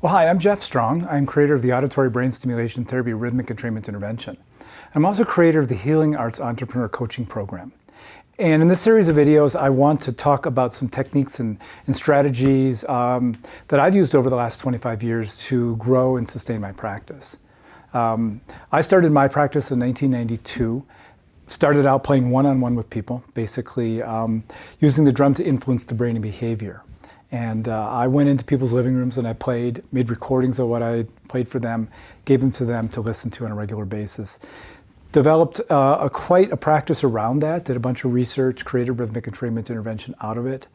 Well, hi, I'm Jeff Strong. I'm creator of the Auditory Brain Stimulation Therapy Rhythmic Entrainment Intervention. I'm also creator of the Healing Arts Entrepreneur Coaching Program. And in this series of videos, I want to talk about some techniques and strategies that I've used over the last 25 years to grow and sustain my practice. I started my practice in 1992. Started out playing one-on-one with people, basically using the drum to influence the brain and behavior. And I went into people's living rooms and I made recordings of what I played for them, gave them to listen to on a regular basis. Developed quite a practice around that, did a bunch of research, created rhythmic entrainment intervention out of it.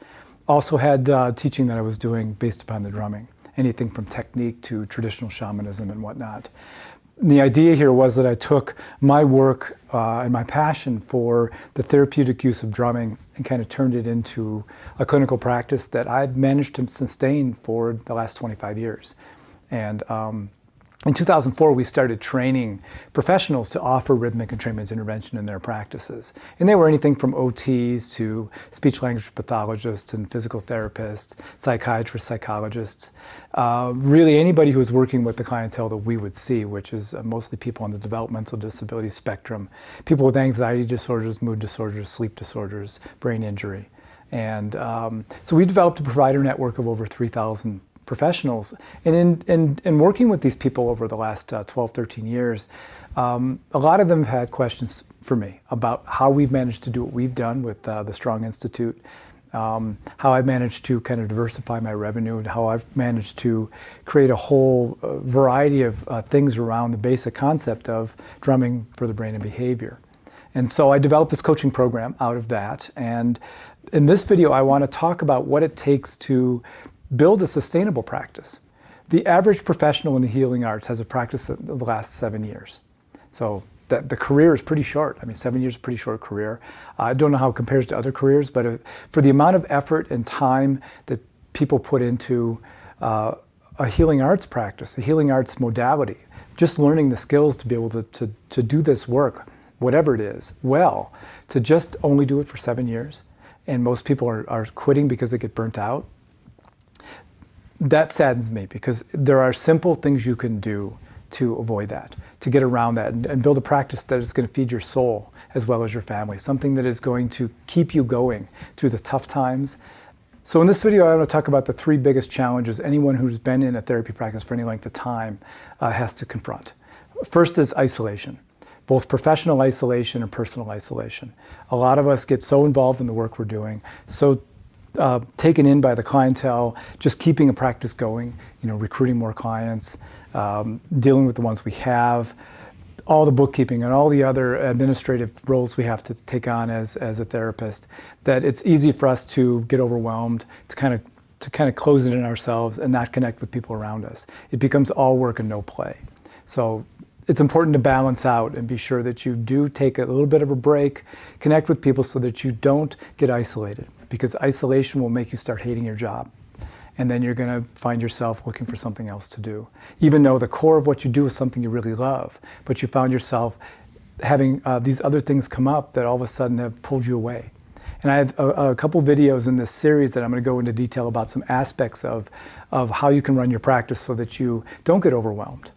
Also had teaching that I was doing based upon the drumming, anything from technique to traditional shamanism and whatnot. The idea here was that I took my work and my passion for the therapeutic use of drumming and kind of turned it into a clinical practice that I've managed to sustain for the last 25 years. And in 2004, we started training professionals to offer rhythmic entrainment intervention in their practices. And they were anything from OTs to speech-language pathologists and physical therapists, psychiatrists, psychologists, really anybody who was working with the clientele that we would see, which is mostly people on the developmental disability spectrum, people with anxiety disorders, mood disorders, sleep disorders, brain injury. And so we developed a provider network of over 3,000 professionals. And in working with these people over the last 12, 13 years, a lot of them have had questions for me about how we've managed to do what we've done with the Strong Institute, how I've managed to kind of diversify my revenue, and how I've managed to create a whole variety of things around the basic concept of drumming for the brain and behavior. And so I developed this coaching program out of that. And in this video, I want to talk about what it takes to build a sustainable practice. The average professional in the healing arts has a practice that lasts 7 years. So the career is pretty short. I mean, 7 years is a pretty short career. I don't know how it compares to other careers, but for the amount of effort and time that people put into a healing arts practice, a healing arts modality, just learning the skills to be able to do this work, whatever it is, well, to just only do it for 7 years, and most people are quitting because they get burnt out. That saddens me, because there are simple things you can do to avoid that, to get around that, and build a practice that is going to feed your soul as well as your family, something that is going to keep you going through the tough times. So in this video, I want to talk about the 3 biggest challenges anyone who's been in a therapy practice for any length of time has to confront. First is isolation, both professional isolation and personal isolation. A lot of us get so involved in the work we're doing, so taken in by the clientele, just keeping a practice going, recruiting more clients, dealing with the ones we have, all the bookkeeping and all the other administrative roles we have to take on as a therapist, that it's easy for us to get overwhelmed, to kind of close it in ourselves and not connect with people around us. It becomes all work and no play. So it's important to balance out and be sure that you do take a little bit of a break, connect with people so that you don't get isolated, because isolation will make you start hating your job. And then you're going to find yourself looking for something else to do, even though the core of what you do is something you really love, but you found yourself having these other things come up that all of a sudden have pulled you away. And I have a couple videos in this series that I'm going to go into detail about some aspects of how you can run your practice so that you don't get overwhelmed.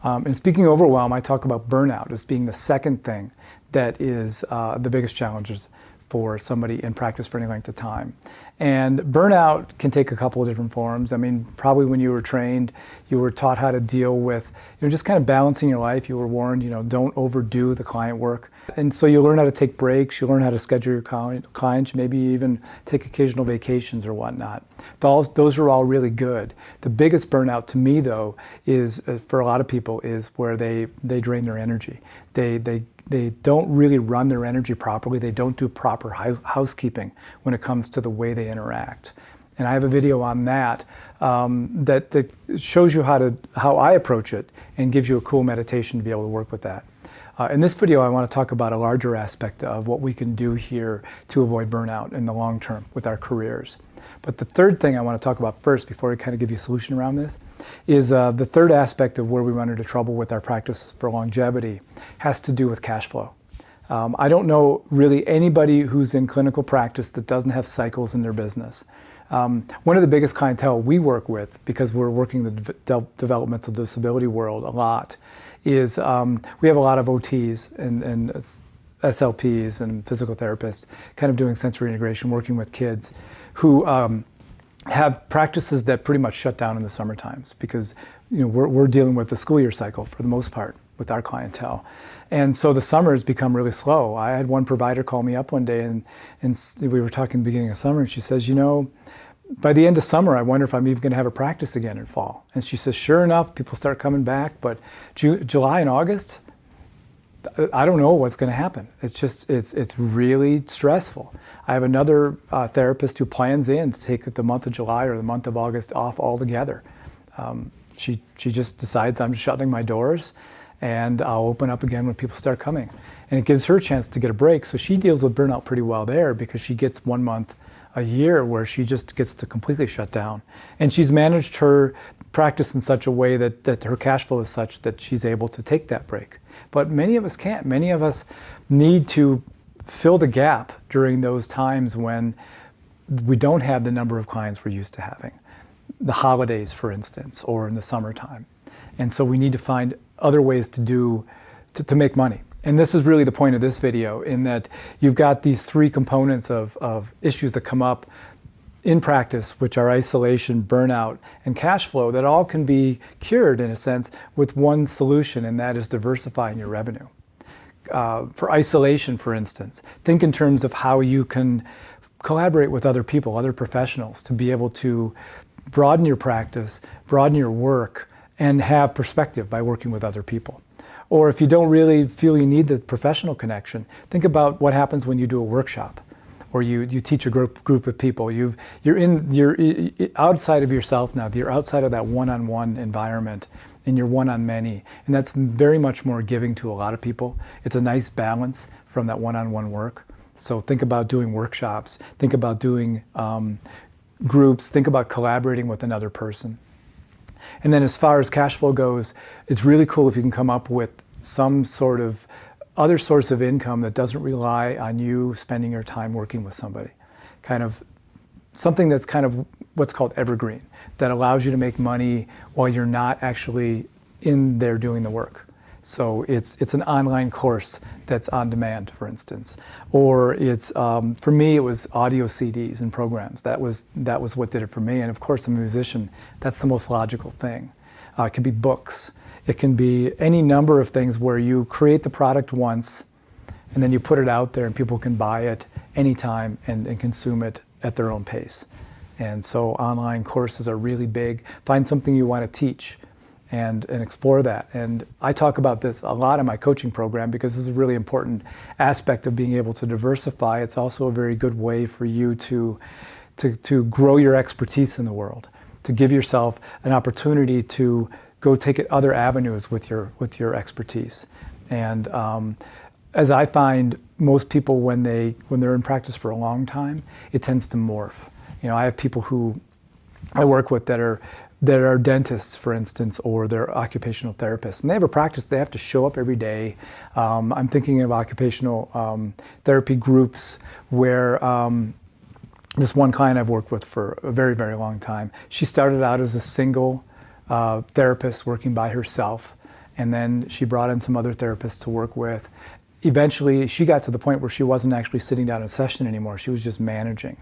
And speaking of overwhelm, I talk about burnout as being the second thing that is the biggest challenges for somebody in practice for any length of time. And burnout can take a couple of different forms. I mean, probably when you were trained, you were taught how to deal with, just kind of balancing your life. You were warned, don't overdo the client work. And so you learn how to take breaks, you learn how to schedule your clients, maybe even take occasional vacations or whatnot. Those are all really good. The biggest burnout to me, though, is, for a lot of people, is where they drain their energy. They don't really run their energy properly. They don't do proper housekeeping when it comes to the way they interact. And I have a video on that that shows you how I approach it and gives you a cool meditation to be able to work with that. In this video, I want to talk about a larger aspect of what we can do here to avoid burnout in the long term with our careers. But the third thing I want to talk about first, before I kind of give you a solution around this, is the third aspect of where we run into trouble with our practice for longevity has to do with cash flow. I don't know really anybody who's in clinical practice that doesn't have cycles in their business. One of the biggest clientele we work with, because we're working the developmental disability world a lot, is we have a lot of OTs and SLPs and physical therapists kind of doing sensory integration, working with kids who have practices that pretty much shut down in the summer times, because we're dealing with the school year cycle for the most part with our clientele. And so the summers become really slow. I had one provider call me up one day and we were talking at the beginning of summer, and she says, by the end of summer, I wonder if I'm even going to have a practice again in fall. And she says, sure enough, people start coming back, but July and August, I don't know what's going to happen. It's really stressful. I have another therapist who plans in to take the month of July or the month of August off altogether. She just decides, I'm shutting my doors and I'll open up again when people start coming. And it gives her a chance to get a break. So she deals with burnout pretty well there, because she gets 1 month a year where she just gets to completely shut down. And she's managed her practice in such a way that her cash flow is such that she's able to take that break. But many of us can't. Many of us need to fill the gap during those times when we don't have the number of clients we're used to having. The holidays, for instance, or in the summertime. And so we need to find other ways to make money. And this is really the point of this video, in that you've got these three components of issues that come up in practice, which are isolation, burnout, and cash flow, that all can be cured, in a sense, with one solution, and that is diversifying your revenue. For isolation, for instance, think in terms of how you can collaborate with other people, other professionals, to be able to broaden your practice, broaden your work, and have perspective by working with other people. Or if you don't really feel you need the professional connection, think about what happens when you do a workshop, or you teach a group of people. You're outside of yourself now. You're outside of that one-on-one environment, and you're one-on-many, and that's very much more giving to a lot of people. It's a nice balance from that one-on-one work. So think about doing workshops. Think about doing groups. Think about collaborating with another person. And then as far as cash flow goes, it's really cool if you can come up with some sort of other source of income that doesn't rely on you spending your time working with somebody. Kind of something that's kind of what's called evergreen, that allows you to make money while you're not actually in there doing the work. So it's an online course that's on demand, for instance. Or it's, for me, it was audio CDs and programs. That was what did it for me. And of course, I'm a musician. That's the most logical thing. It can be books. It can be any number of things where you create the product once, and then you put it out there and people can buy it anytime and consume it at their own pace. And so online courses are really big. Find something you want to teach and explore that. And I talk about this a lot in my coaching program, because this is a really important aspect of being able to diversify. It's also a very good way for you to grow your expertise in the world, to give yourself an opportunity to go take it other avenues with your expertise. And as I find, most people, when they're in practice for a long time, it tends to morph. I have people who I work with that are dentists, for instance, or they're occupational therapists, and they have a practice. They have to show up every day. I'm thinking of occupational therapy groups where this one client I've worked with for a very, very long time, she started out as a single therapist working by herself, and then she brought in some other therapists to work with. Eventually, she got to the point where she wasn't actually sitting down in session anymore. She was just managing.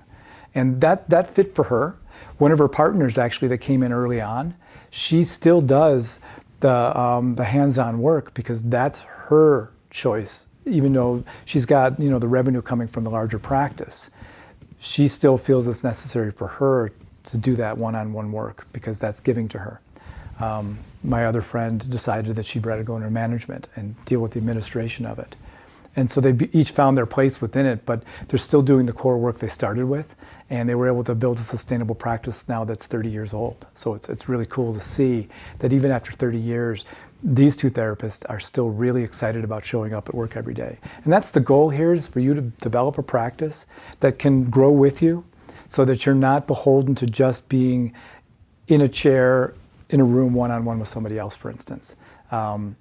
And that fit for her. One of her partners, actually, that came in early on, she still does the hands-on work, because that's her choice. Even though she's got the revenue coming from the larger practice, she still feels it's necessary for her to do that one-on-one work, because that's giving to her. My other friend decided that she'd better go into management and deal with the administration of it. And so they each found their place within it, but they're still doing the core work they started with, and they were able to build a sustainable practice now that's 30 years old. So it's really cool to see that even after 30 years, these two therapists are still really excited about showing up at work every day. And that's the goal here, is for you to develop a practice that can grow with you, so that you're not beholden to just being in a chair in a room one-on-one with somebody else, for instance.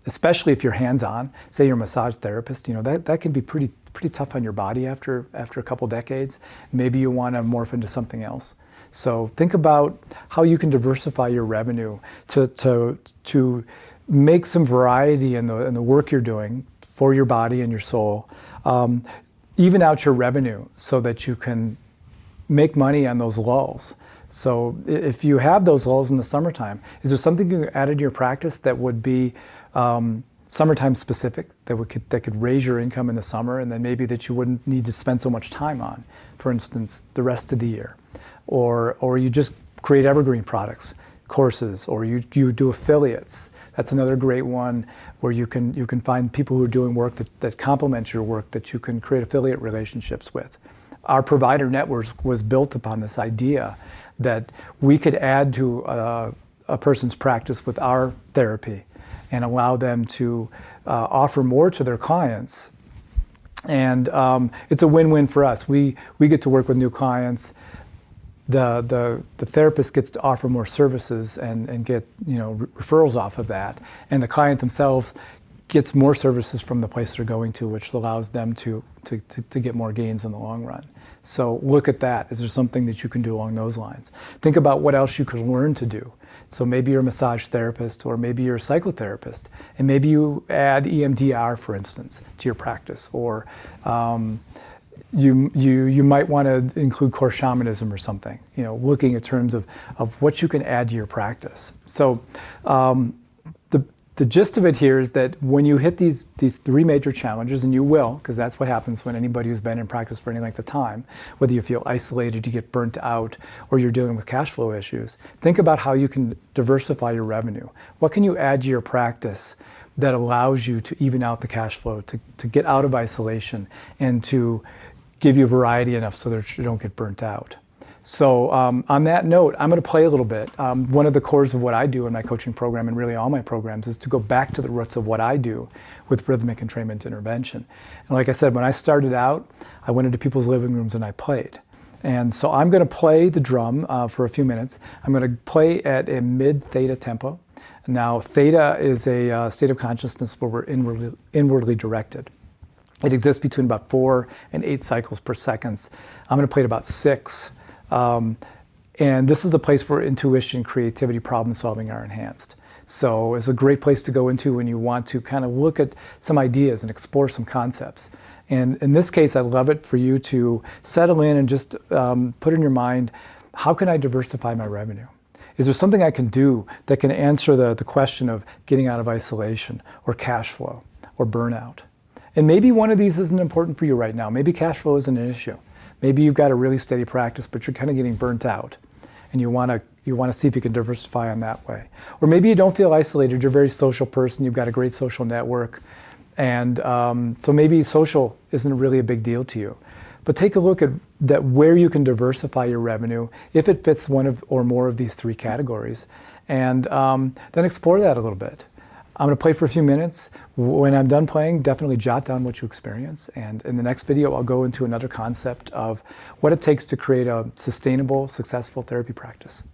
Especially if you're hands-on, say you're a massage therapist, that can be pretty tough on your body after a couple decades. Maybe you want to morph into something else. So think about how you can diversify your revenue to make some variety in the work you're doing for your body and your soul. Even out your revenue so that you can make money on those lulls. So if you have those lulls in the summertime, is there something you added to your practice that would be summertime specific, that could raise your income in the summer, and then maybe that you wouldn't need to spend so much time on, for instance, the rest of the year? Or you just create evergreen products, courses, or you do affiliates. That's another great one where you can find people who are doing work that complements your work that you can create affiliate relationships with. Our provider network was built upon this idea that we could add to a person's practice with our therapy and allow them to offer more to their clients. And it's a win-win for us. We get to work with new clients. The therapist gets to offer more services and get referrals off of that, and the client themselves gets more services from the place they're going to, which allows them to get more gains in the long run. So look at that. Is there something that you can do along those lines? Think about what else you could learn to do. So maybe you're a massage therapist, or maybe you're a psychotherapist, and maybe you add EMDR, for instance, to your practice, or you might want to include core shamanism or something, looking in terms of what you can add to your practice. So the gist of it here is that when you hit these three major challenges, and you will, because that's what happens when anybody who's been in practice for any length of time, whether you feel isolated, you get burnt out, or you're dealing with cash flow issues, think about how you can diversify your revenue. What can you add to your practice that allows you to even out the cash flow, to get out of isolation, and to give you variety enough so that you don't get burnt out? So on that note, I'm going to play a little bit. One of the cores of what I do in my coaching program, and really all my programs, is to go back to the roots of what I do with rhythmic entrainment intervention. And like I said, when I started out, I went into people's living rooms and I played. And so I'm going to play the drum for a few minutes. I'm going to play at a mid-theta tempo. Now, theta is a state of consciousness where we're inwardly directed. It exists between about 4 and 8 cycles per second. I'm going to play at about 6. And this is the place where intuition, creativity, problem solving are enhanced. So it's a great place to go into when you want to kind of look at some ideas and explore some concepts. And in this case, I'd love it for you to settle in and just put in your mind, how can I diversify my revenue? Is there something I can do that can answer the question of getting out of isolation, or cash flow, or burnout? And maybe one of these isn't important for you right now. Maybe cash flow isn't an issue. Maybe you've got a really steady practice, but you're kind of getting burnt out, and you want to see if you can diversify in that way. Or maybe you don't feel isolated. You're a very social person. You've got a great social network, and so maybe social isn't really a big deal to you. But take a look at that, where you can diversify your revenue if it fits one of or more of these 3 categories, and then explore that a little bit. I'm going to play for a few minutes. When I'm done playing, definitely jot down what you experience. And in the next video, I'll go into another concept of what it takes to create a sustainable, successful therapy practice.